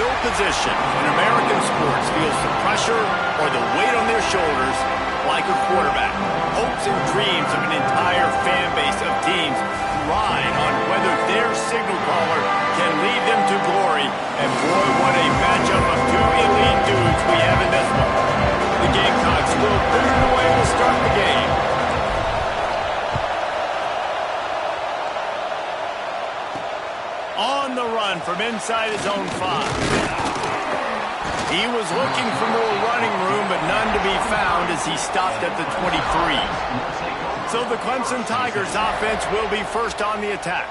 No position in American sports feels the pressure or the weight on their shoulders like a quarterback. Hopes and dreams of an entire fan base of teams ride on whether their signal caller can lead them to glory. And boy, what a matchup of two elite dudes we have in this one. The Gamecocks will boot it away to start the game. On the run from inside his own 5. He was looking for more running room, but none to be found as he stopped at the 23. So the Clemson Tigers offense will be first on the attack.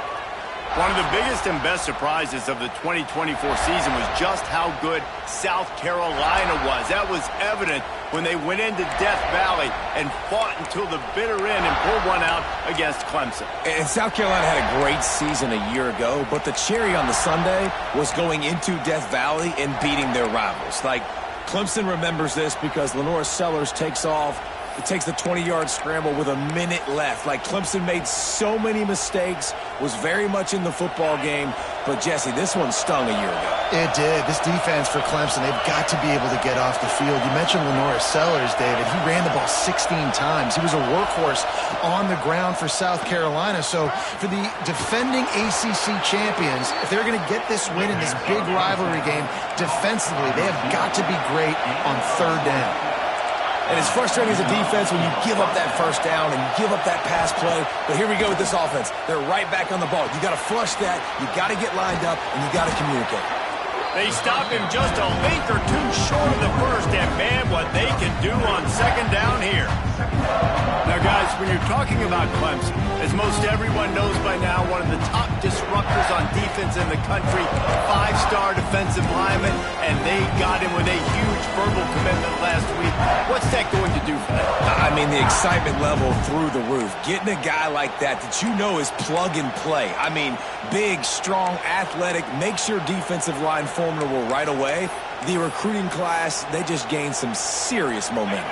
One of the biggest and best surprises of the 2024 season was just how good South Carolina was. That was evident when they went into Death Valley and fought until the bitter end and pulled one out against Clemson. And South Carolina had a great season a year ago, but the cherry on the sundae was going into Death Valley and beating their rivals. Like, Clemson remembers this because Lenora Sellers takes off. It takes the 20-yard scramble with a minute left. Like, Clemson made so many mistakes, was very much in the football game. But, Jesse, this one stung a year ago. It did. This defense for Clemson, they've got to be able to get off the field. You mentioned Lenora Sellers, David. He ran the ball 16 times. He was a workhorse on the ground for South Carolina. So for the defending ACC champions, if they're going to get this win in this big rivalry game defensively, they have got to be great on third down. And it's frustrating as a defense when you give up that first down and you give up that pass play. But here we go with this offense. They're right back on the ball. You got to flush that. You got to get lined up, and you got to communicate. They stop him just a length or two short of the first, and man, what they can do on second down here. Now, guys, when you're talking about Clemson, as most everyone knows by now, one of the top disruptors on defense in the country, 5-star defensive lineman, and they got him with a huge verbal commitment last week. What's that going to do for them? I mean, the excitement level through the roof. Getting a guy like that you know is plug and play. I mean, big, strong, athletic, makes your defensive line formidable right away. The recruiting class, they just gained some serious momentum.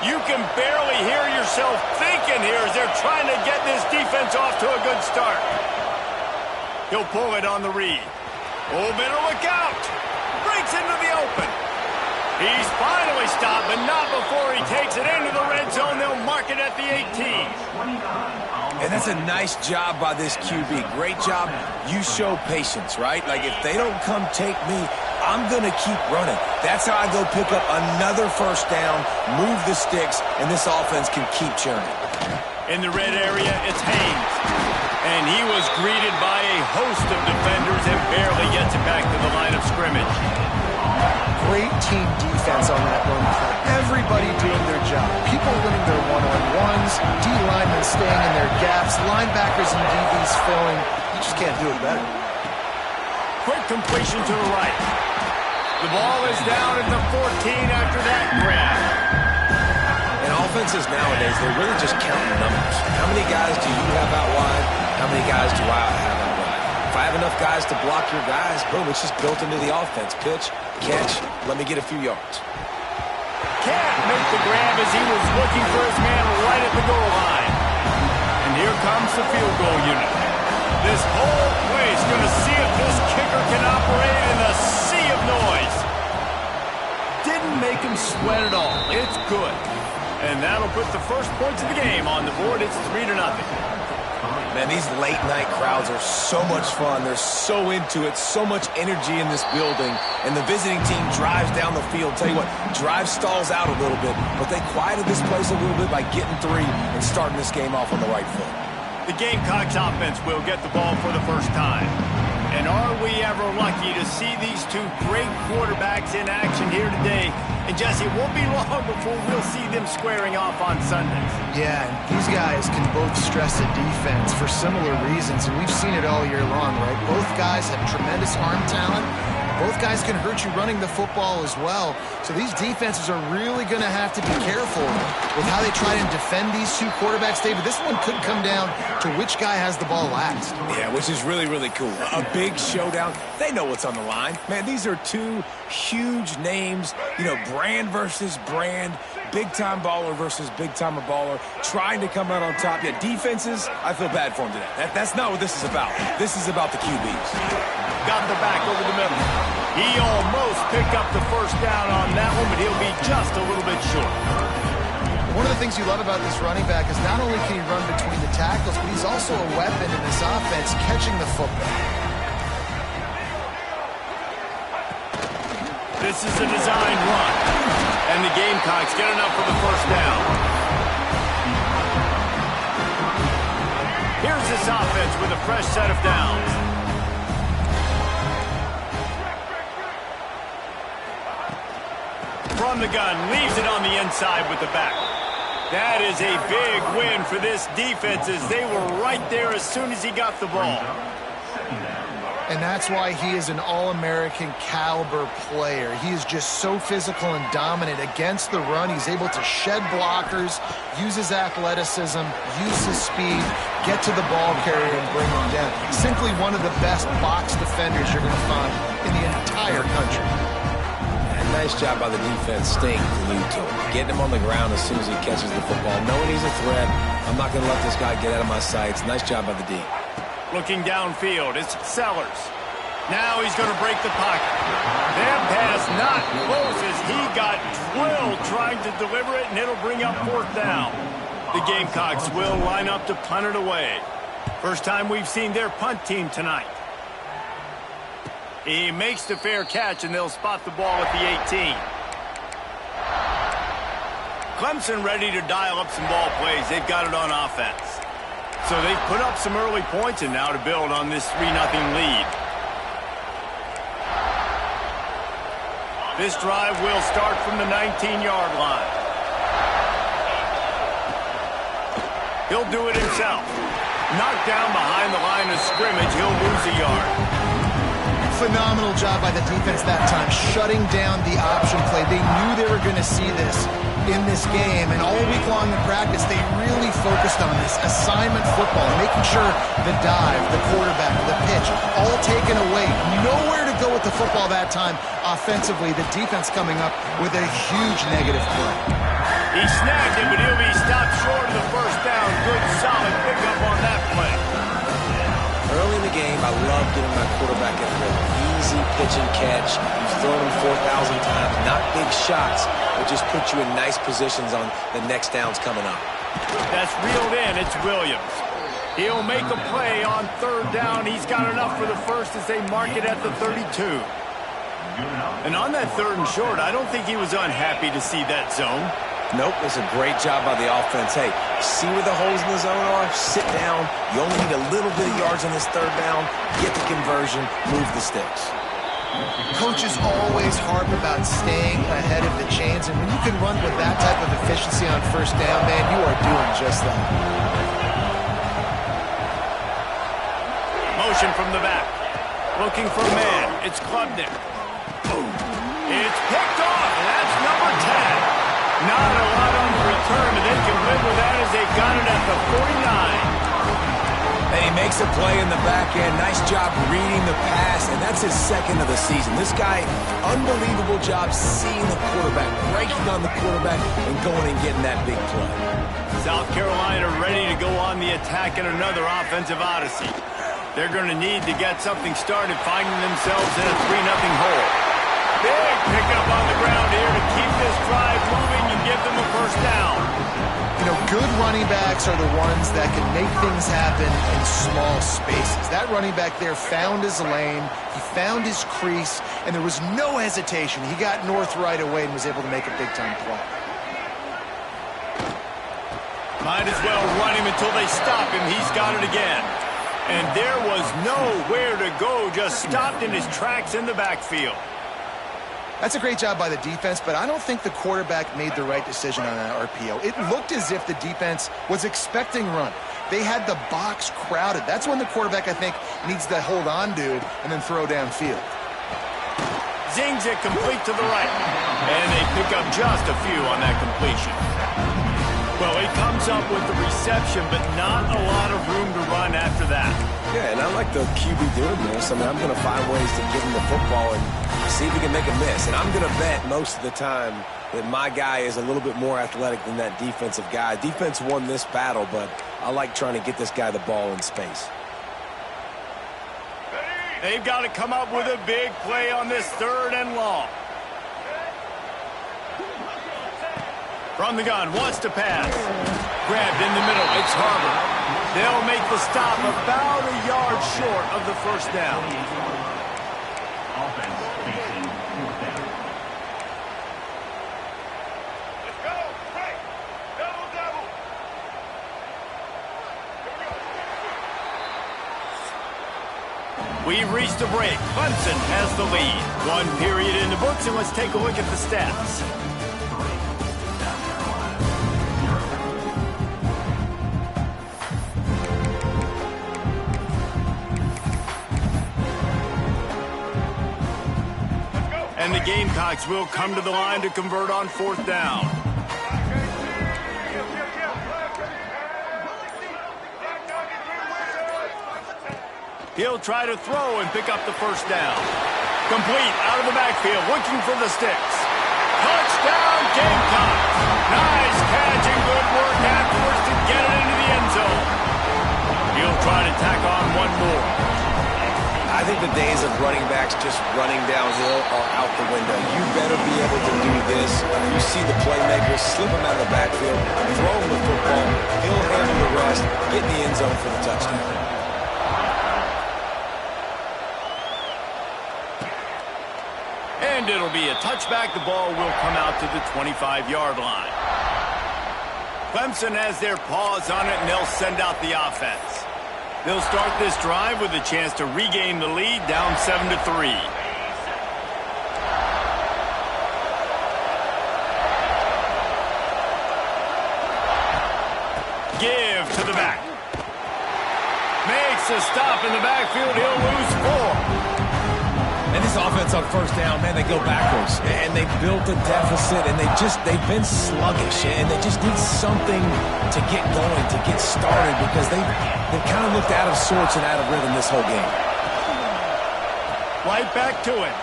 You can barely hear yourself thinking here as they're trying to get this defense off to a good start. He'll pull it on the read. Oh, better look out. Breaks into the open. He's finally stopped, but not before he takes it into the red zone. They'll mark it at the 18. And that's a nice job by this QB. Great job. You show patience, right? Like, if they don't come take me, I'm going to keep running. That's how I go pick up another first down, move the sticks, and this offense can keep churning. In the red area, it's Haynes. And he was greeted by a host of defenders and barely gets it back to the line of scrimmage. Great team defense on that run play. Everybody doing their job. People winning their one-on-ones, D-linemen staying in their gaps, linebackers and DBs filling. You just can't do it better. Quick completion to the right. The ball is down at the 14 after that grab. And offenses nowadays, they're really just counting numbers. How many guys do you have out wide? How many guys do I have out wide? If I have enough guys to block your guys, boom, it's just built into the offense. Pitch, catch, let me get a few yards. Can't make the grab as he was looking for his man right at the goal line. And here comes the field goal unit. This whole place going to see if this kicker can operate in the sea of noise. Didn't make him sweat at all. It's good. And that'll put the first points of the game on the board. It's 3-0. Man, these late-night crowds are so much fun. They're so into it, so much energy in this building. And the visiting team drives down the field. Tell you what, drive stalls out a little bit, but they quieted this place a little bit by getting 3 and starting this game off on the right foot. The Gamecocks offense will get the ball for the first time. And are we ever lucky to see these two great quarterbacks in action here today? And Jesse, it won't be long before we'll see them squaring off on Sundays. Yeah, and these guys can both stress the defense for similar reasons, and we've seen it all year long, right? Both guys have tremendous arm talent. Both guys can hurt you running the football as well. So these defenses are really going to have to be careful with how they try and defend these two quarterbacks. David, this one could come down to which guy has the ball last. Yeah, which is really, really cool. A big showdown. They know what's on the line. Man, these are two huge names, you know, brand versus brand, big-time baller versus big-time baller trying to come out on top. Yeah, defenses, I feel bad for him today. That's not what this is about. This is about the QBs. Got the back over the middle. He almost picked up the first down on that one, but he'll be just a little bit short. One of the things you love about this running back is not only can he run between the tackles, but he's also a weapon in this offense catching the football. This is a designed run, and the Gamecocks get enough for the first down. Here's this offense with a fresh set of downs. From the gun, leaves it on the inside with the back. That is a big win for this defense as they were right there as soon as he got the ball. And that's why he is an All-American caliber player. He is just so physical and dominant against the run. He's able to shed blockers, use his athleticism, use his speed, get to the ball carrier and bring him down. Simply one of the best box defenders you're going to find in the entire country. Nice job by the defense staying glued to him. Getting him on the ground as soon as he catches the football. Knowing he's a threat, I'm not going to let this guy get out of my sights. Nice job by the D. Looking downfield, it's Sellers. Now he's going to break the pocket. That pass not close as he got drilled trying to deliver it, and it'll bring up fourth down. The Gamecocks will line up to punt it away. First time we've seen their punt team tonight. He makes the fair catch, and they'll spot the ball at the 18. Clemson ready to dial up some ball plays. They've got it on offense. So they've put up some early points, and now to build on this 3-0 lead. This drive will start from the 19-yard line. He'll do it himself. Knocked down behind the line of scrimmage, he'll lose a yard. Phenomenal job by the defense that time, shutting down the option play. They knew they were going to see this in this game, and all week long in practice, they really focused on this assignment football, making sure the dive, the quarterback, the pitch, all taken away. Nowhere to go with the football that time offensively. The defense coming up with a huge negative play. He snagged it, but he'll be stopped short of the first down. Good, solid pickup on that play. Early in the game, I love giving my quarterback a easy pitch and catch. You've thrown him 4,000 times, not big shots, but just put you in nice positions on the next downs coming up. That's reeled in. It's Williams. He'll make a play on third down. He's got enough for the first as they mark it at the 32. And on that third and short, I don't think he was unhappy to see that zone. Nope, it's a great job by the offense. Hey, see where the holes in the zone are? Sit down. You only need a little bit of yards on this third down. Get the conversion. Move the sticks. Coaches always harp about staying ahead of the chains, and when you can run with that type of efficiency on first down, man, you are doing just that. Motion from the back. Looking for man. It's Klubnik. It's picked off, and that's number 10. Not a lot on the return, but they can live with that as they got it at the 49. And he makes a play in the back end. Nice job reading the pass, and that's his second of the season. This guy, unbelievable job seeing the quarterback, breaking on the quarterback, and going and getting that big play. South Carolina ready to go on the attack in another offensive odyssey. They're going to need to get something started, finding themselves in a 3-0 hole. Big pickup on the ground here to keep this drive moving and give them a first down. You know, good running backs are the ones that can make things happen in small spaces. That running back there found his lane, he found his crease, and there was no hesitation. He got north right away and was able to make a big-time play. Might as well run him until they stop him. He's got it again. And there was nowhere to go, just stopped in his tracks in the backfield. That's a great job by the defense, but I don't think the quarterback made the right decision on that RPO. It looked as if the defense was expecting run. They had the box crowded. That's when the quarterback, I think, needs to hold on to and then throw downfield. Zings it complete to the right. And they pick up just a few on that completion. Well, he comes up with the reception, but not a lot of room to run after that. Yeah, and I like the QB doing this. I mean, I'm going to find ways to give him the football and see if he can make a miss. And I'm going to bet most of the time that my guy is a little bit more athletic than that defensive guy. Defense won this battle, but I like trying to get this guy the ball in space. They've got to come up with a big play on this 3rd and long. From the gun, wants to pass. Grabbed in the middle, it's Harvard. They'll make the stop about a yard short of the first down. Offense facing 4th down. Let's go, right, double. We've reached the break. Clemson has the lead. 1 period in the books, and let's take a look at the stats. And the Gamecocks will come to the line to convert on 4th down. He'll try to throw and pick up the first down. Complete out of the backfield, looking for the sticks. Touchdown, Gamecocks! Nice catch and good work afterwards to get it into the end zone. He'll try to tack on one more. I think the days of running backs just running downhill are out the window. You better be able to do this. You see the playmaker, slip him out of the backfield, throw him the football, he'll handle the rest, get in the end zone for the touchdown. And it'll be a touchback. The ball will come out to the 25-yard line. Clemson has their paws on it, and they'll send out the offense. They'll start this drive with a chance to regain the lead, down 7-3. Give to the back. Makes a stop in the backfield. He'll lose 4. And this offense on 1st down, man, they go backwards. And they built a deficit, and they've been sluggish, and they just need something to get going, to get started, because they've kind of looked out of sorts and out of rhythm this whole game. Right back to it.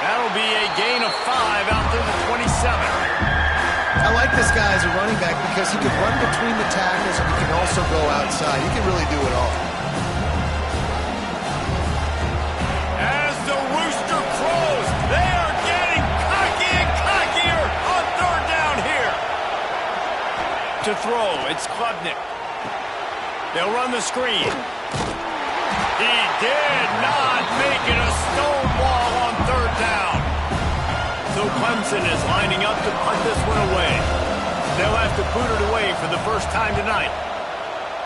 That'll be a gain of 5 out to the 27. I like this guy as a running back because he can run between the tackles and he can also go outside. He can really do it all. As the rooster crows, they are getting cocky and cockier on 3rd down here. To throw, it's Klubnik. They'll run the screen. He did not make it a stonewall on 3rd down. So Clemson is lining up to punt this one away. They'll have to boot it away for the first time tonight.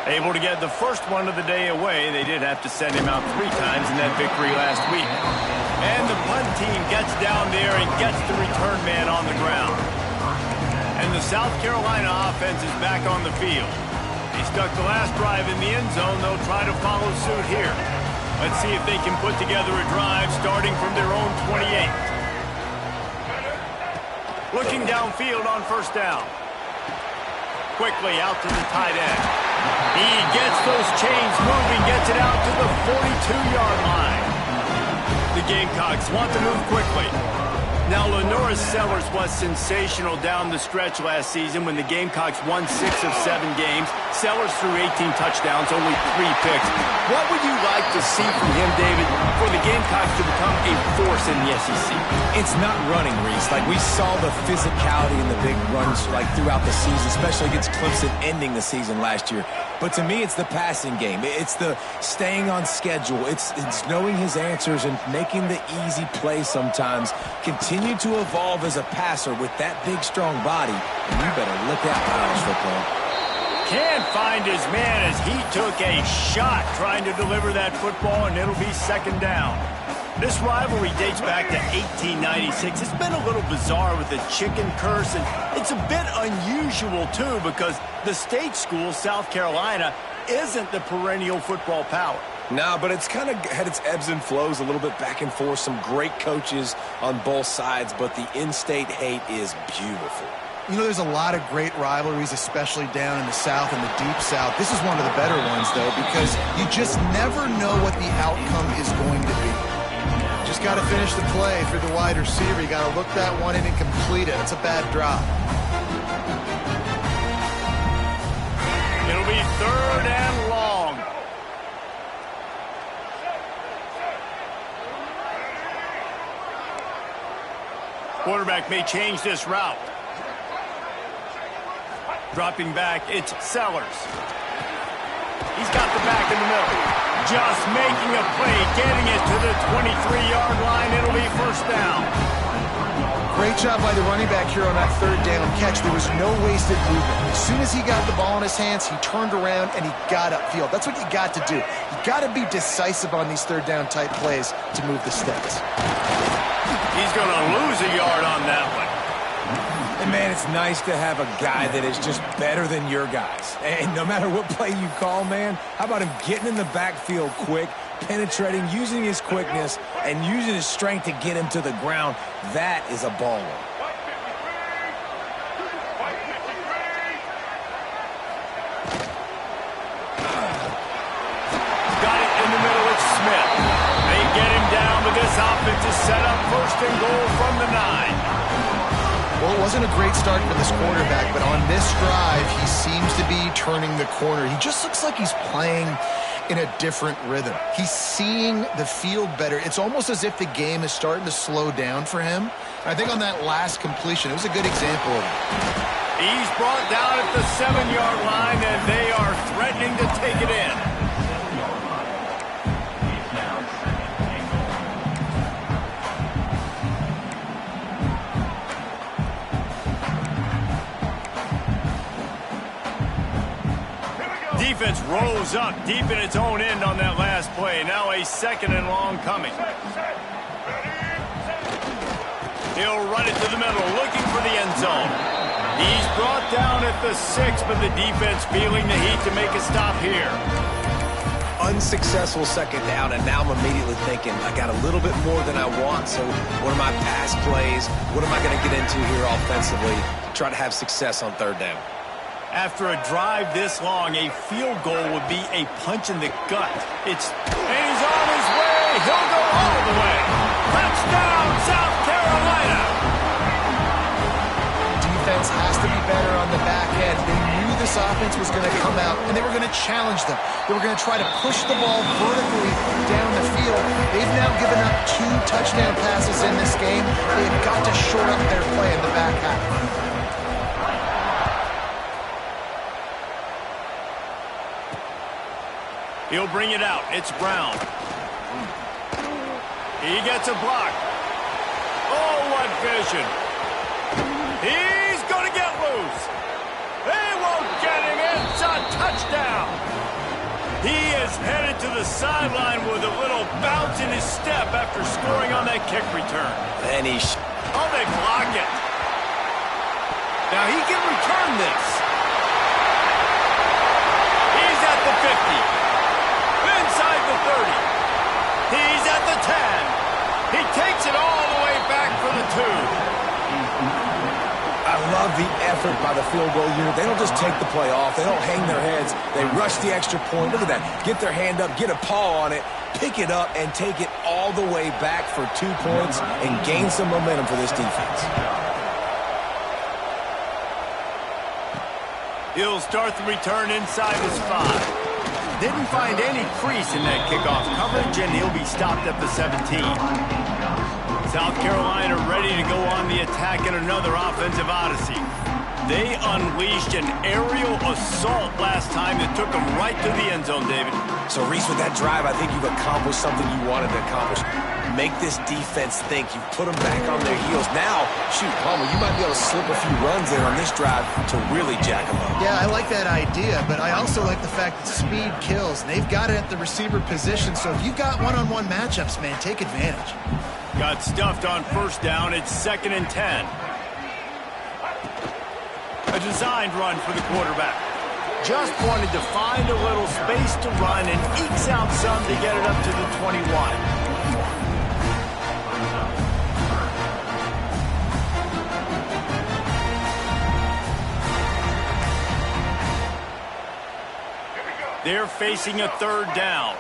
Able to get the first one of the day away. They did have to send him out 3 times in that victory last week. And the punt team gets down there and gets the return man on the ground. And the South Carolina offense is back on the field. They stuck the last drive in the end zone. They'll try to follow suit here. Let's see if they can put together a drive starting from their own 28. Looking downfield on 1st down. Quickly out to the tight end. He gets those chains moving, gets it out to the 42-yard line. The Gamecocks want to move quickly. Now, Lenora Sellers was sensational down the stretch last season when the Gamecocks won 6 of 7 games. Sellers threw 18 touchdowns, only 3 picks. What would you like to see from him, David, for the Gamecocks to become a force in the SEC? It's not running, Reese. Like, we saw the physicality in the big runs like throughout the season, especially against Clemson ending the season last year. But to me, it's the passing game. It's the staying on schedule. It's knowing his answers and making the easy play sometimes. Continue to evolve as a passer with that big, strong body. And you better look out college football. Can't find his man as he took a shot trying to deliver that football, and it'll be 2nd down. This rivalry dates back to 1896. It's been a little bizarre with the chicken curse, and it's a bit unusual, too, because the state school, South Carolina, isn't the perennial football power. No, but it's kind of had its ebbs and flows a little bit back and forth. Some great coaches on both sides, but the in-state hate is beautiful. You know, there's a lot of great rivalries, especially down in the South and the Deep South. This is one of the better ones, though, because you just never know what the outcome is going to be. Just got to finish the play through the wide receiver. You got to look that one in and complete it. It's a bad drop. It'll be 3rd and long. Quarterback may change this route. Dropping back, it's Sellers. He's got the back in the middle. Just making a play, getting it to the 23-yard line. It'll be 1st down. Great job by the running back here on that 3rd down catch. There was no wasted movement. As soon as he got the ball in his hands, he turned around and he got upfield. That's what you got to do. You got to be decisive on these 3rd down type plays to move the sticks. He's going to lose a yard on that one. And, man, it's nice to have a guy that is just better than your guys. And no matter what play you call, man, how about him getting in the backfield quick, penetrating, using his quickness, and using his strength to get him to the ground? That is a baller. Got it in the middle, it's Smith. They get him down, but this offense is set up 1st and goal from the 9. Well, it wasn't a great start for this quarterback, but on this drive, he seems to be turning the corner. He just looks like he's playing in a different rhythm. He's seeing the field better. It's almost as if the game is starting to slow down for him. I think on that last completion, it was a good example of it. He's brought down at the 7-yard line, and they are threatening to take it in. Defense rolls up deep in its own end on that last play. Now a 2nd and long coming. He'll run it to the middle, looking for the end zone. He's brought down at the 6, but the defense feeling the heat to make a stop here. Unsuccessful 2nd down, and now I'm immediately thinking, I got a little bit more than I want, so what are my pass plays? What am I going to get into here offensively to try to have success on 3rd down? After a drive this long, a field goal would be a punch in the gut. And he's on his way. He'll go all the way. Touchdown, South Carolina. Defense has to be better on the back end. They knew this offense was going to come out, and they were going to challenge them. They were going to try to push the ball vertically down the field. They've now given up 2 touchdown passes in this game. They've got to shore up their play in the back half. He'll bring it out. It's Brown. He gets a block. Oh, what vision. He's going to get loose. They won't get him. It's a touchdown. He is headed to the sideline with a little bounce in his step after scoring on that kick return. And they block it. Now he can return this. He's at the 50. Inside the 30. He's at the 10. He takes it all the way back for the 2. I love the effort by the field goal unit. They don't just take the play off. They don't hang their heads. They rush the extra point. Look at that. Get their hand up, get a paw on it, pick it up, and take it all the way back for 2 points and gain some momentum for this defense. He'll start the return inside his 5. Didn't find any crease in that kickoff coverage, and he'll be stopped at the 17. South Carolina ready to go on the attack in another offensive odyssey. They unleashed an aerial assault last time that took them right to the end zone, David. So, Reese, with that drive, I think you've accomplished something you wanted to accomplish. Make this defense think. You put them back on their heels. Now, shoot, Palmer, you might be able to slip a few runs there on this drive to really jack them up. Yeah, I like that idea, but I also like the fact that speed kills. They've got it at the receiver position, so if you've got one-on-one matchups, man, take advantage. Got stuffed on 1st down. It's 2nd and 10. A designed run for the quarterback. Just wanted to find a little space to run and ekes out some to get it up to the 21. They're facing a third down.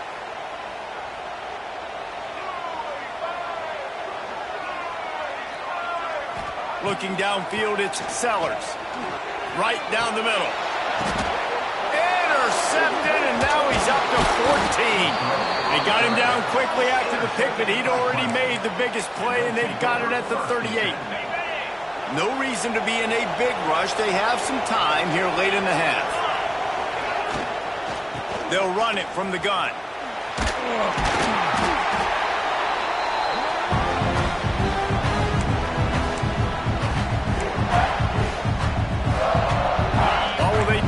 Looking downfield, it's Sellers. Right down the middle. Intercepted, and now he's up to 14. They got him down quickly after the pick, but he'd already made the biggest play, and they got it at the 38. No reason to be in a big rush. They have some time here late in the half. They'll run it from the gun.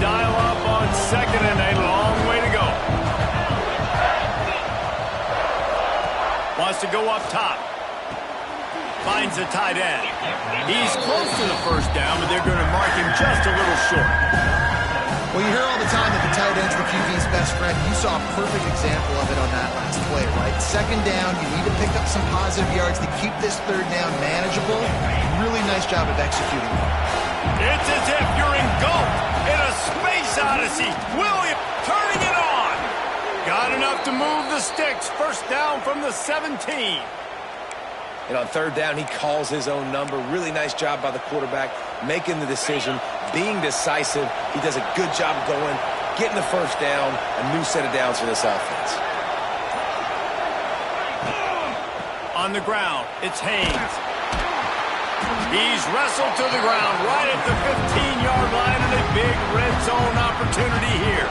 Dial up on second and a long way to go. Wants to go up top. Finds a tight end. He's close to the first down, but they're going to mark him just a little short. Well, you hear all the time that the tight end's the QB's best friend. You saw a perfect example of it on that last play, right? Second down, you need to pick up some positive yards to keep this third down manageable. Really nice job of executing it. It's as if you're engulfed in a space odyssey. Williams turning it on. Got enough to move the sticks. First down from the 17. And on third down, he calls his own number. Really nice job by the quarterback, making the decision, being decisive. He does a good job going, getting the first down, a new set of downs for this offense. On the ground, it's Haynes. He's wrestled to the ground right at the 15-yard line, and a big red zone opportunity here.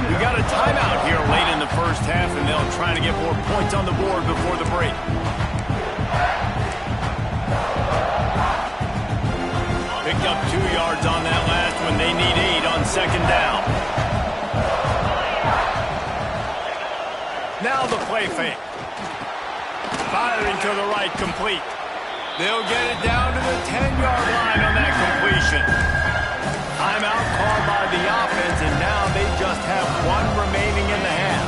We got a timeout here late in the first half, and they'll try to get more points on the board before the break. Picked up 2 yards on that last one. They need 8 on second down. Now the play fake. Firing to the right, complete. They'll get it down to the 10-yard line on that completion. Timeout called by the offense, and now they just have 1 remaining in the half.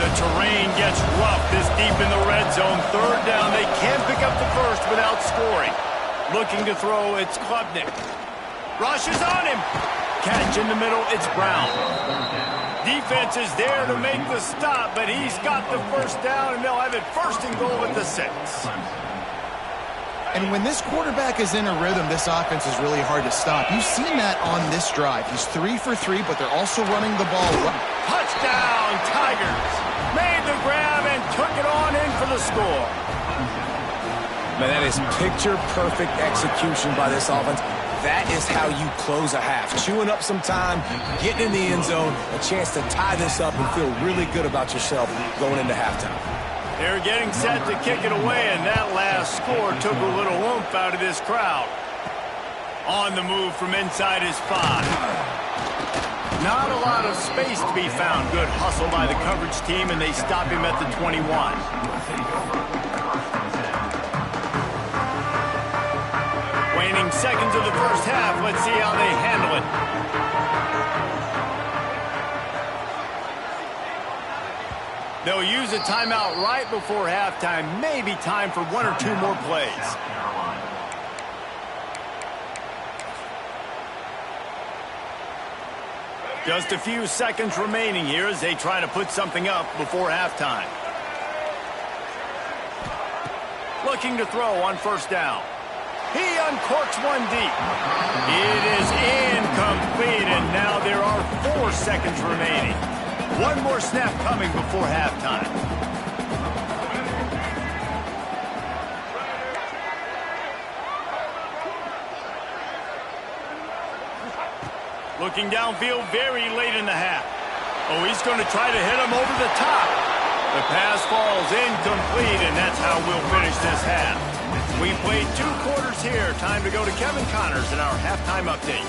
The terrain gets rough this deep in the red zone. Third down, they can't pick up the first without scoring. Looking to throw, it's Klubnik. Rushes on him. Catch in the middle, it's Brown. Defense is there to make the stop, but he's got the first down, and they'll have it first and goal at the 6. And when this quarterback is in a rhythm, this offense is really hard to stop. You've seen that on this drive. He's 3 for 3, but they're also running the ball well. Touchdown, Tigers. Made the grab and took it on in for the score. Man, that is picture-perfect execution by this offense. That is how you close a half. Chewing up some time, getting in the end zone, a chance to tie this up and feel really good about yourself going into halftime. They're getting set to kick it away, and that last score took a little oomph out of this crowd. On the move from inside his 5. Not a lot of space to be found. Good hustle by the coverage team, and they stop him at the 21. Waning seconds of the first half. Let's see how they handle it. They'll use a timeout right before halftime. Maybe time for 1 or 2 more plays. Just a few seconds remaining here as they try to put something up before halftime. Looking to throw on first down. He uncorks one deep. It is incomplete, and now there are 4 seconds remaining. 1 more snap coming before halftime. Looking downfield very late in the half. Oh, he's going to try to hit him over the top. The pass falls incomplete, and that's how we'll finish this half. We played 2 quarters here. Time to go to Kevin Connors in our halftime update.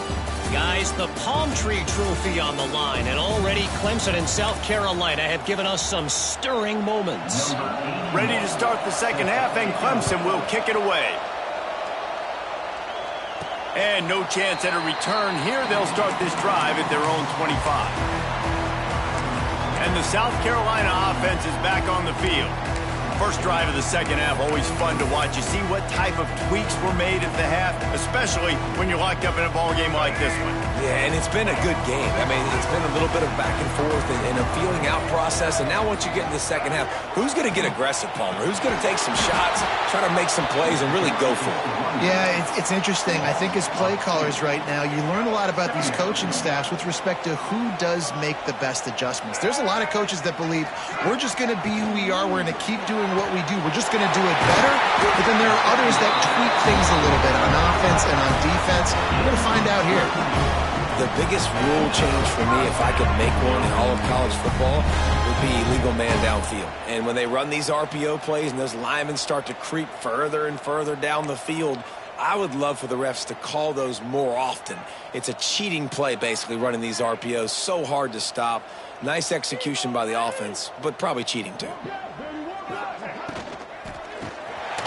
Guys, the Palm Tree Trophy on the line, and already Clemson and South Carolina have given us some stirring moments. Ready to start the second half, and Clemson will kick it away. And no chance at a return here. They'll start this drive at their own 25. And the South Carolina offense is back on the field. First drive of the second half, always fun to watch. You see what type of tweaks were made at the half, especially when you're locked up in a ball game like this one. Yeah, and it's been a good game. I mean, it's been a little bit of back and forth and a feeling out process. And now once you get in the second half, who's going to get aggressive, Palmer? Who's going to take some shots, try to make some plays, and really go for it? Yeah, it's interesting. I think as play callers right now, you learn a lot about these coaching staffs with respect to who does make the best adjustments. There's a lot of coaches that believe we're just going to be who we are. We're going to keep doing what we do. We're just going to do it better. But then there are others that tweak things a little bit on offense and on defense. We're going to find out here. The biggest rule change for me, if I could make one in all of college football, would be illegal man downfield. And when they run these RPO plays and those linemen start to creep further and further down the field, I would love for the refs to call those more often. It's a cheating play, basically, running these RPOs. So hard to stop. Nice execution by the offense, but probably cheating too.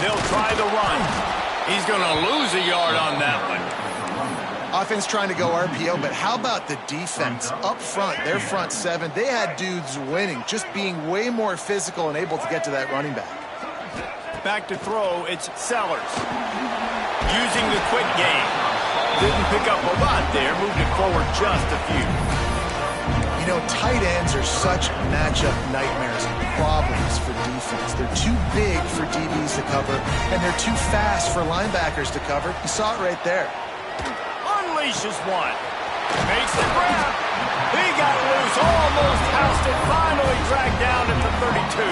They'll try the run. He's going to lose a yard on that one. Offense trying to go RPO, but how about the defense up front? Their front seven, they had dudes winning, just being way more physical and able to get to that running back. Back to throw, it's Sellers. Using the quick game. Didn't pick up a lot there, moved it forward just a few. You know, tight ends are such matchup nightmares and problems for defense. They're too big for DBs to cover, and they're too fast for linebackers to cover. You saw it right there. Unleashes one. Makes the grab. He got loose, almost housed it, finally dragged down at the 32.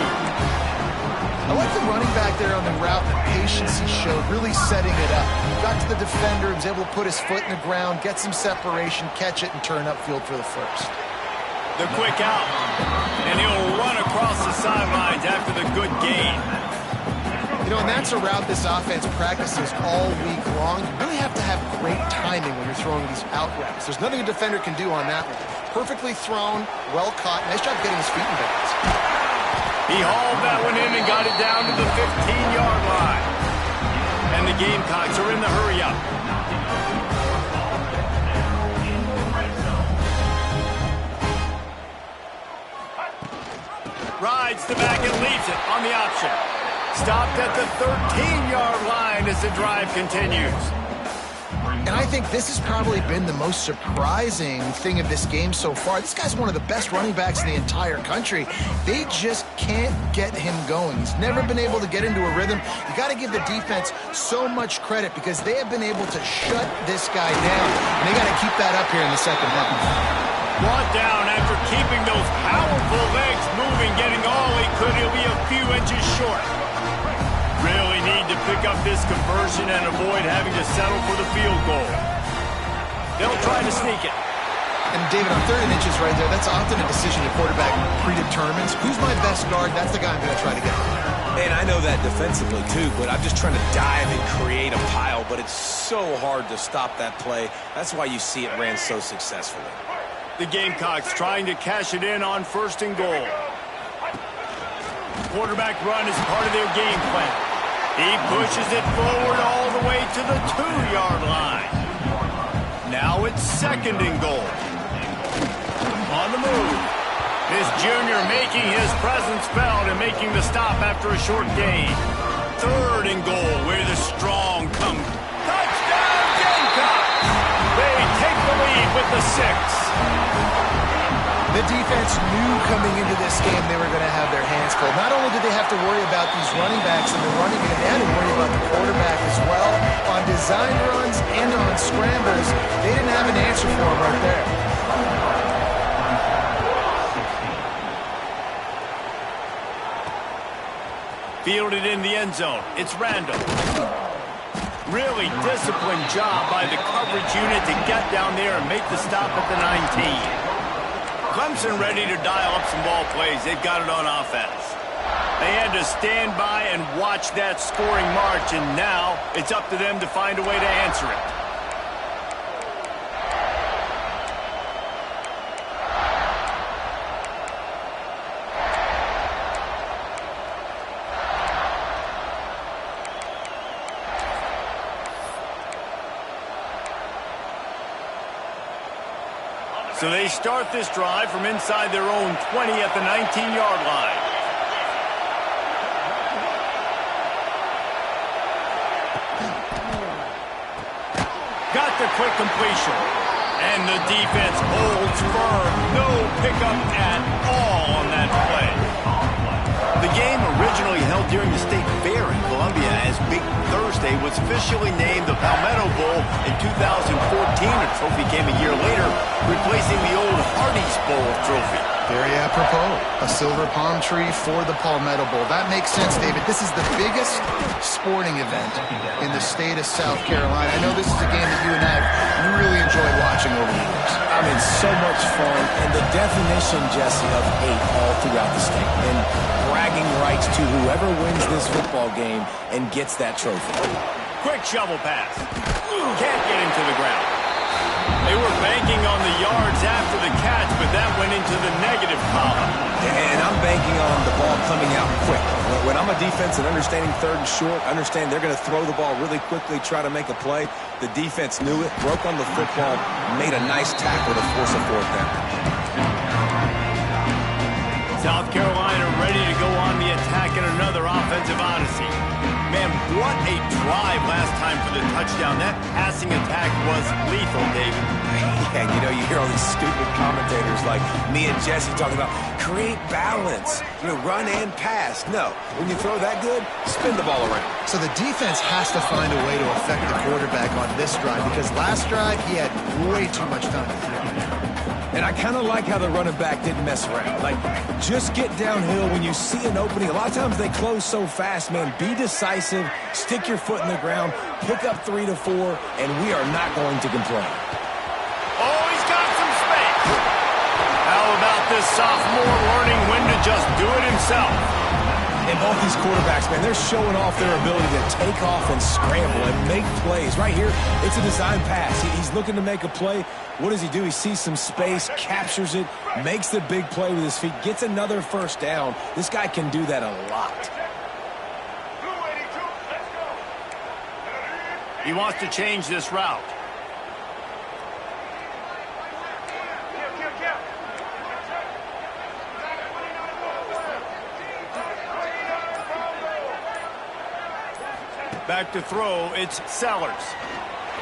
I like the running back there on the route, the patience he showed, really setting it up. Got to the defender, was able to put his foot in the ground, get some separation, catch it, and turn upfield for the first. The quick out, and he'll run across the sidelines after the good gain. You know, and that's a route this offense practices all week long. You really have to have great timing when you're throwing these out routes. There's nothing a defender can do on that one. Perfectly thrown, well caught. Nice job getting his feet in bounds. He hauled that one in and got it down to the 15-yard line. And the Gamecocks are in the hurry-up. Rides the back and leaves it on the option. Stopped at the 13-yard line as the drive continues. And I think this has probably been the most surprising thing of this game so far. This guy's one of the best running backs in the entire country. They just can't get him going. He's never been able to get into a rhythm. You got to give the defense so much credit because they have been able to shut this guy down. And they got to keep that up here in the second half. Brought down after keeping those powerful legs moving, getting all he could. He'll be a few inches short. Really need to pick up this conversion and avoid having to settle for the field goal. They'll try to sneak it. And David, on 3rd and inches right there, that's often a decision the quarterback predetermines. Who's my best guard? That's the guy I'm going to try to get. And I know that defensively too, but I'm just trying to dive and create a pile, but it's so hard to stop that play. That's why you see it ran so successfully. The Gamecocks trying to cash it in on 1st and goal. Quarterback run is part of their game plan. He pushes it forward all the way to the 2-yard line. Now it's 2nd and goal. On the move. This junior making his presence felt and making the stop after a short gain. 3rd and goal where the strong come. Touchdown Gamecocks! They take the lead with the 6. The defense knew coming into this game they were going to have their hands full. Not only did they have to worry about these running backs in the running game, they had to worry about the quarterback as well. On design runs and on scrambles, they didn't have an answer for him right there. Fielded in the end zone. It's Randall. Really disciplined job by the coverage unit to get down there and make the stop at the 19. Clemson ready to dial up some ball plays. They've got it on offense. They had to stand by and watch that scoring march, and now it's up to them to find a way to answer it. So they start this drive from inside their own 20 at the 19-yard line. Got the quick completion. And the defense holds firm. No pickup at all on that play. The game originally held during the State Fair in Columbia as Big Thursday was officially named the Palmetto Bowl in 2014. A trophy came a year later, replacing the old Hardee's Bowl trophy. Very apropos. A silver palm tree for the Palmetto Bowl. That makes sense, David. This is the biggest sporting event in the state of South Carolina. I know this is a game that you and I have really enjoyed watching over the years. I mean, so much fun, and the definition, Jesse, of hate all throughout the state. And bragging rights to whoever wins this football game and gets that trophy. Quick shovel pass. Can't get him to the ground. They were banking on the yards after the catch, but that went into the negative column. And I'm banking on the ball coming out quick. When I'm a defense and understanding third and short, understand they're going to throw the ball really quickly, try to make a play. The defense knew it, broke on the football, made a nice tackle to force a fourth down. South Carolina ready to go on the attack in another offensive odyssey. Man, what a drive last time for the touchdown. That passing attack was lethal, David. Yeah, you know, you hear all these stupid commentators like me and Jesse talking about create balance, run and pass. No, when you throw that good, spin the ball around. So the defense has to find a way to affect the quarterback on this drive because last drive he had way too much time to throw. And I kind of like how the running back didn't mess around. Like, just get downhill when you see an opening. A lot of times they close so fast, man. Be decisive, stick your foot in the ground, pick up 3 to 4, and we are not going to complain. Oh, he's got some space. How about this sophomore learning when to just do it himself? And both these quarterbacks, man, they're showing off their ability to take off and scramble and make plays. Right here, it's a design pass. He's looking to make a play. What does he do? He sees some space, captures it, makes the big play with his feet, gets another first down. This guy can do that a lot. He wants to change this route. Back to throw, it's Sellers.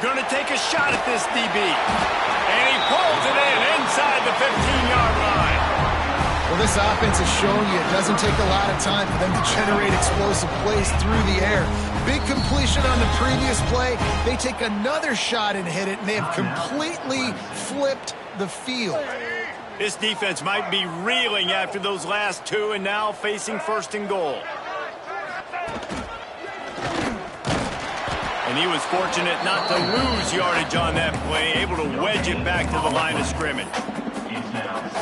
Going to take a shot at this DB. And he pulls it in inside the 15-yard line. Well, this offense is showing you it doesn't take a lot of time for them to generate explosive plays through the air. Big completion on the previous play. They take another shot and hit it, and they have completely flipped the field. This defense might be reeling after those last two and now facing first and goal. And he was fortunate not to lose yardage on that play, able to wedge it back to the line of scrimmage.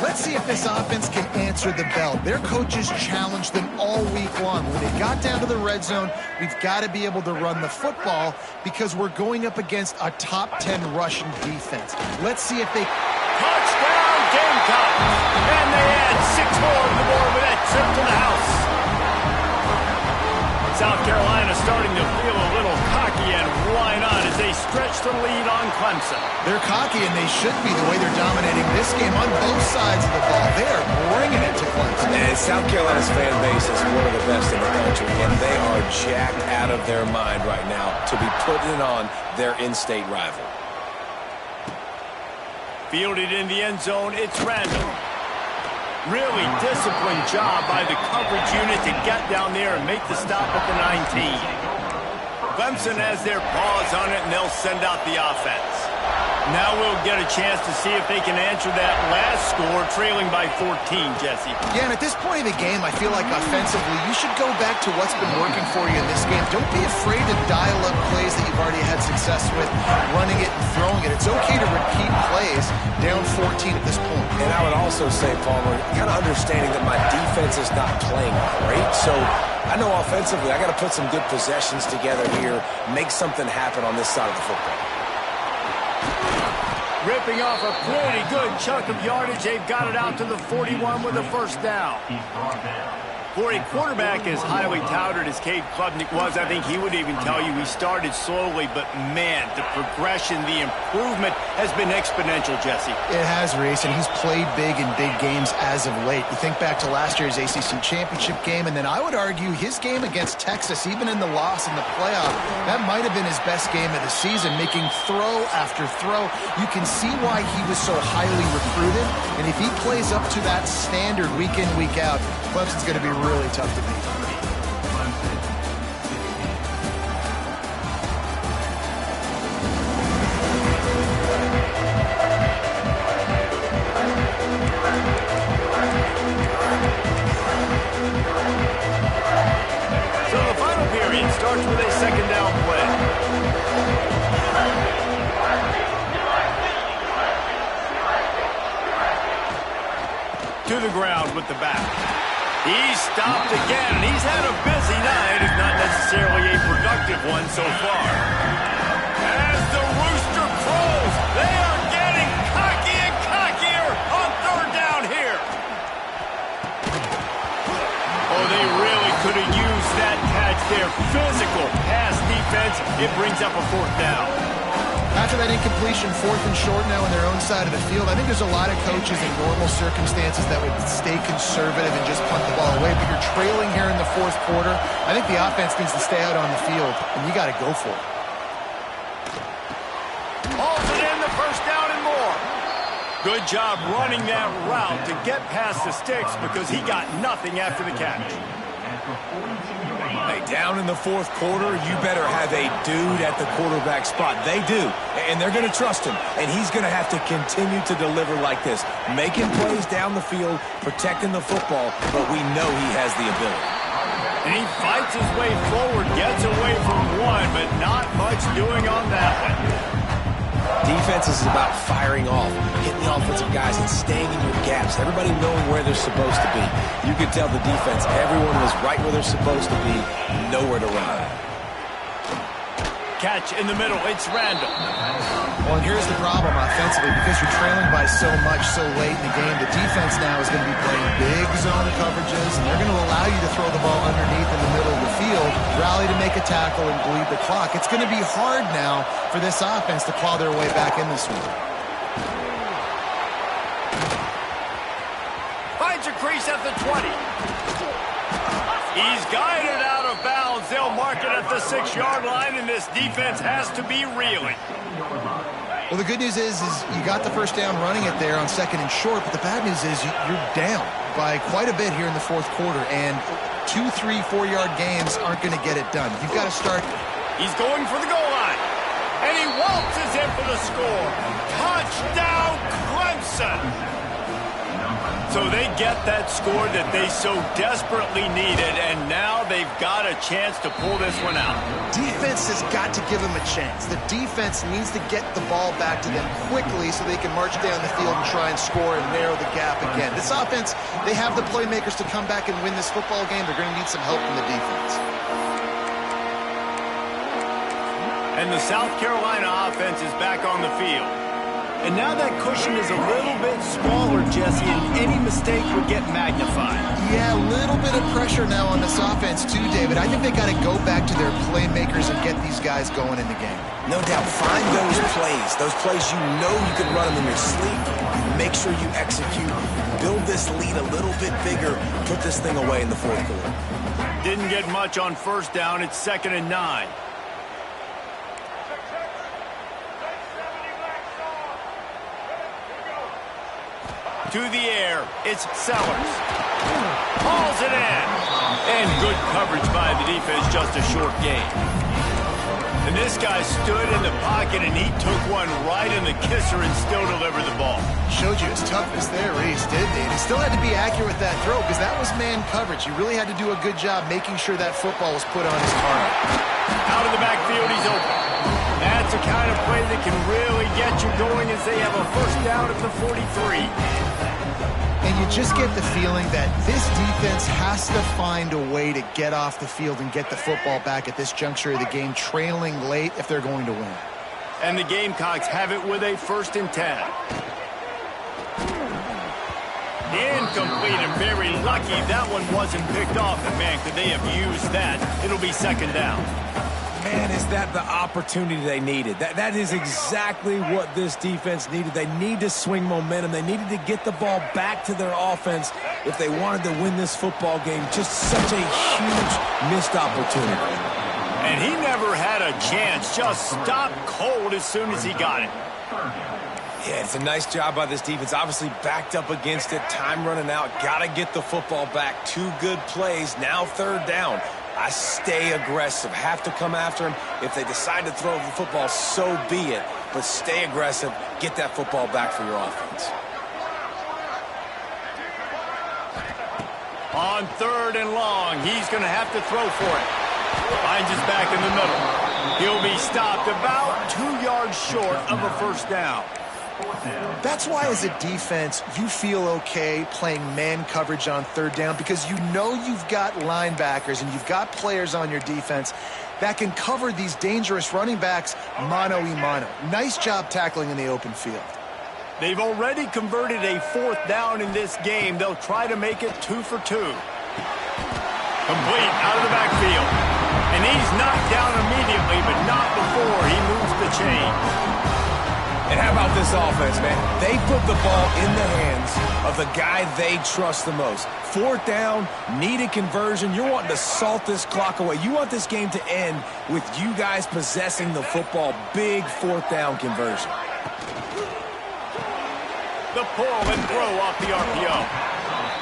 Let's see if this offense can answer the bell. Their coaches challenged them all week long. When they got down to the red zone, we've got to be able to run the football because we're going up against a top 10 Russian defense. Let's see if they... Touchdown, Gamecocks! And they add 6 more to the board with that trip to the house. South Carolina starting to feel a little cocky, and why not, as they stretch the lead on Clemson. They're cocky, and they should be the way they're dominating this game on both sides of the ball. They are bringing it to Clemson. And South Carolina's fan base is one of the best in the country, and they are jacked out of their mind right now to be putting it on their in-state rival. Fielded in the end zone, it's Randall. Really disciplined job by the coverage unit to get down there and make the stop at the 19. Clemson has their paws on it, and they'll send out the offense. Now we'll get a chance to see if they can answer that last score, trailing by 14, Jesse. Yeah, and at this point in the game, I feel like offensively, you should go back to what's been working for you in this game. Don't be afraid to dial up plays that you've already had success with, running it and throwing it. It's okay to repeat plays down 14 at this point. And I would also say, Palmer, kind of understanding that my defense is not playing great, so I know offensively I got to put some good possessions together here, make something happen on this side of the football. Ripping off a pretty good chunk of yardage. They've got it out to the 41 with a first down. For a quarterback as highly touted as Cade Klubnik was, I think he would even tell you he started slowly, but man, the progression, the improvement has been exponential, Jesse. It has, Reese, and he's played big in big games as of late. You think back to last year's ACC championship game, and then I would argue his game against Texas, even in the loss in the playoff, that might have been his best game of the season, making throw after throw. You can see why he was so highly recruited, and if he plays up to that standard week in, week out, Clemson's going to be really tough to beat. So the final period starts with a second down play. To the ground with the back. He's stopped again, and he's had a busy night, if not necessarily a productive one so far. As the rooster crows, they are getting cocky and cockier on third down here. Oh, they really could have used that catch there. Physical pass defense. It brings up a fourth down. After that incompletion, 4th and short now on their own side of the field, I think there's a lot of coaches in normal circumstances that would stay conservative and just punt the ball away. But you're trailing here in the 4th quarter. I think the offense needs to stay out on the field, and you got to go for it. Hauls it in, the first down and more. Good job running that route to get past the sticks because he got nothing after the catch. Hey, down in the 4th quarter, you better have a dude at the quarterback spot. They do, and they're going to trust him, and he's going to have to continue to deliver like this, making plays down the field, protecting the football, but we know he has the ability. And he fights his way forward, gets away from one, but not much doing on that one. Defense is about firing off, hitting the offensive guys and staying in your gaps, everybody knowing where they're supposed to be. You could tell the defense, everyone was right where they're supposed to be, nowhere to run. Catch in the middle, it's Randall. Well, and here's the problem offensively, because you're trailing by so much so late in the game, the defense now is going to be playing big zone coverages, and they're going to allow you to throw the ball underneath in the middle of the field, rally to make a tackle, and bleed the clock. It's going to be hard now for this offense to claw their way back in this one. Finds a crease at the 20. He's guided out of bounds. They'll mark it at the 6-yard line, and this defense has to be reeling. Well, the good news is you got the first down running it there on 2nd and short, but the bad news is you're down by quite a bit here in the 4th quarter, and 2, 3, 4-yard gains aren't going to get it done. You've got to start. He's going for the goal line, and he waltzes in for the score. Touchdown, Clemson! So they get that score that they so desperately needed, and now they've got a chance to pull this one out. Defense has got to give them a chance. The defense needs to get the ball back to them quickly so they can march down the field and try and score and narrow the gap again. This offense, they have the playmakers to come back and win this football game. They're going to need some help from the defense. And the South Carolina offense is back on the field. And now that cushion is a little bit smaller, Jesse, and any mistake would get magnified. Yeah, a little bit of pressure now on this offense too, David. I think they got to go back to their playmakers and get these guys going in the game. No doubt, find those plays you know you can run them in your sleep. Make sure you execute. Build this lead a little bit bigger. Put this thing away in the 4th quarter. Didn't get much on first down. It's 2nd and 9. To the air, it's Sellers. Hauls it in. And good coverage by the defense, just a short gain. And this guy stood in the pocket, and he took one right in the kisser and still delivered the ball. Showed you his toughness there, Reese, didn't he? And he still had to be accurate with that throw because that was man coverage. He really had to do a good job making sure that football was put on his target. Out of the backfield, he's open. That's a kind of play that can really get you going as they have a first down at the 43. And you just get the feeling that this defense has to find a way to get off the field and get the football back at this juncture of the game, trailing late if they're going to win. And the Gamecocks have it with a 1st and 10. Incomplete, and very lucky that one wasn't picked off. And man, could they have used that? It'll be second down. Man, is that the opportunity they needed? That is exactly what this defense needed. They need to swing momentum. They needed to get the ball back to their offense if they wanted to win this football game. Just such a huge missed opportunity. And he never had a chance. Just stopped cold as soon as he got it. Yeah, it's a nice job by this defense. Obviously backed up against it. Time running out. Got to get the football back. 2 good plays. Now third down. I stay aggressive. Have to come after him. If they decide to throw the football, so be it. But stay aggressive. Get that football back for your offense. On third and long, he's going to have to throw for it. Finds his back in the middle. He'll be stopped about 2 yards short of a first down. That's why as a defense, you feel okay playing man coverage on third down, because you know you've got linebackers and you've got players on your defense that can cover these dangerous running backs mano-a-mano. Nice job tackling in the open field. They've already converted a fourth down in this game. They'll try to make it 2 for 2. Complete out of the backfield. And he's knocked down immediately, but not before he moves the chain. And how about this offense, man? They put the ball in the hands of the guy they trust the most. Fourth down, needed conversion. You're wanting to salt this clock away. You want this game to end with you guys possessing the football. Big fourth down conversion. The pull and throw off the RPO.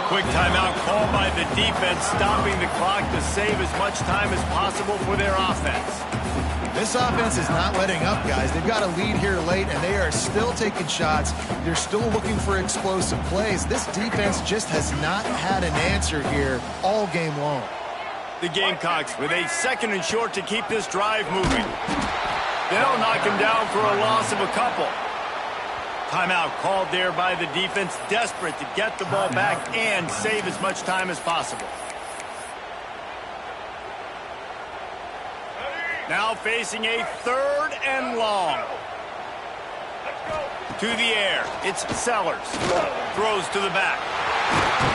Quick timeout called by the defense, stopping the clock to save as much time as possible for their offense. This offense is not letting up, guys. They've got a lead here late, and they are still taking shots. They're still looking for explosive plays. This defense just has not had an answer here all game long. The Gamecocks with a second and short to keep this drive moving. They'll knock him down for a loss of a couple. Timeout called there by the defense, desperate to get the ball back and save as much time as possible. Now facing a third and long. To the air, it's Sellers. Throws to the back.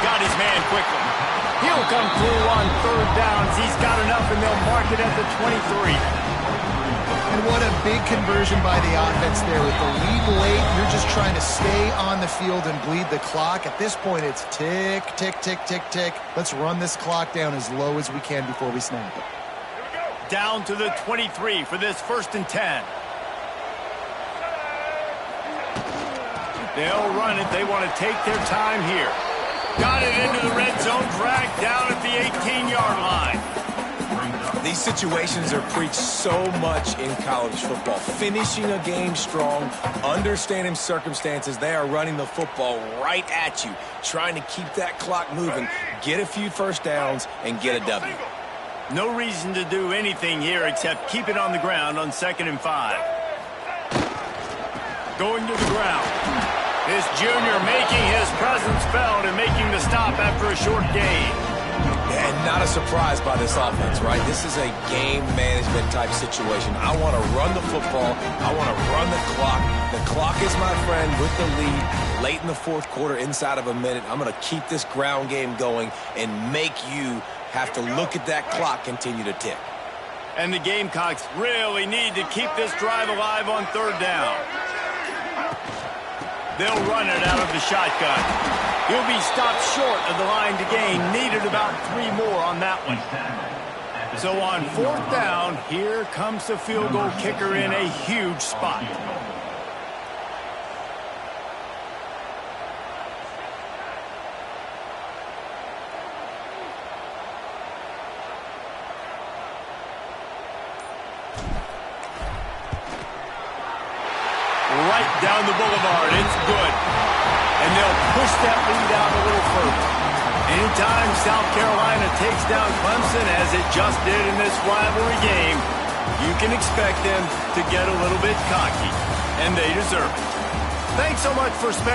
Got his man quickly. He'll come through on third downs. He's got enough, and they'll mark it at the 23. And what a big conversion by the offense there. With the lead late, you're just trying to stay on the field and bleed the clock. At this point, it's tick, tick, tick, tick, tick. Let's run this clock down as low as we can before we snap it. Down to the 23 for this 1st and 10. They'll run it. They want to take their time here. Got it into the red zone, dragged down at the 18-yard line. These situations are preached so much in college football. Finishing a game strong, understanding circumstances. They are running the football right at you, trying to keep that clock moving, get a few first downs, and get a W. No reason to do anything here except keep it on the ground on 2nd and 5. Going to the ground. This junior making his presence felt and making the stop after a short gain. And not a surprise by this offense, right? This is a game management type situation. I want to run the football. I want to run the clock. The clock is my friend with the lead. Late in the 4th quarter, inside of a minute, I'm going to keep this ground game going and make you have to look at that clock continue to tick. And the Gamecocks really need to keep this drive alive on third down. They'll run it out of the shotgun. He'll be stopped short of the line to gain. Needed about 3 more on that one. So on 4th down, here comes the field goal kicker in a huge spot. Right down the boulevard. It's good. And they'll push that lead out a little further. Anytime South Carolina takes down Clemson, as it just did in this rivalry game, you can expect them to get a little bit cocky. And they deserve it. Thanks so much for spending